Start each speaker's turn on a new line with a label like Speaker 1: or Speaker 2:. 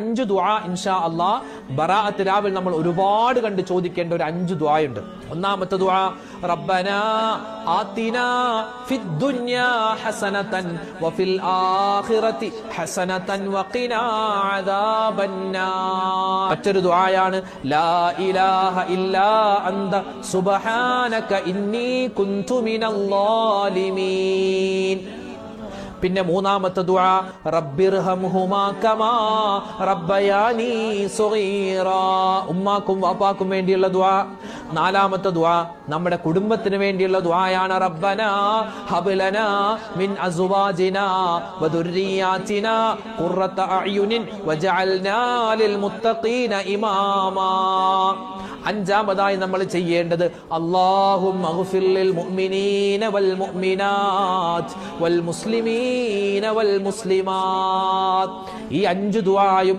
Speaker 1: 5 ദുആ ഇൻഷാ അല്ലാഹ് ബറാഅത്ത് രാവിൽ നമ്മൾ ഒരുപാട് കണ്ട് ചോദിക്കേണ്ട ഒരു 5 ദുആയുണ്ട്. ഒന്നാമത്തെ ദുആ റബ്ബനാ ആതിനാ ഫിദ് ദുനിയാ ഹസനതൻ വഫിൽ ആഖിറതി ഹസനതൻ വഖിനാ അദാബന്നാർ. മറ്റൊരു ദുആയാണ് ലാ ഇലാഹ ഇല്ലാ അന്ത സുബ്ഹാനക ഇന്നി കുൻതു മിനൽ ളാലിമീൻ. പിന്നെ മൂന്നാമത്തെ ദുആ റബ്ബിർഹംഹുമാ കമാ റബ്ബയാനി സഗീറാ. ഉമ്മാക്കും വാപ്പാക്കും വേണ്ടിയുള്ള ദുആ. നാലാമത്തെ ദുആ നമ്മുടെ കുടുംബത്തിന് വേണ്ടിയുള്ള ദുആയാണ് റബ്ബനാ ഹബ് ലനാ മിൻ അസ്വാജിനാ വദുർരിയാതിനാ ഖുർറത അഅ്യുനിൻ വജഅൽനാ ലിൽ മുത്തഖീന ഇമാമാ. അഞ്ചാമതായി നമ്മൾ ചെയ്യേണ്ടത് അല്ലാഹുമ്മഗ്ഫിർ ലിൽ മുഅ്മിനീന വൽ മുഅ്മിനാത്ത് വൽ മുസ്ലിമീന വൽ മുസ്ലിമാത്ത്. ഈ 5 ദുആയും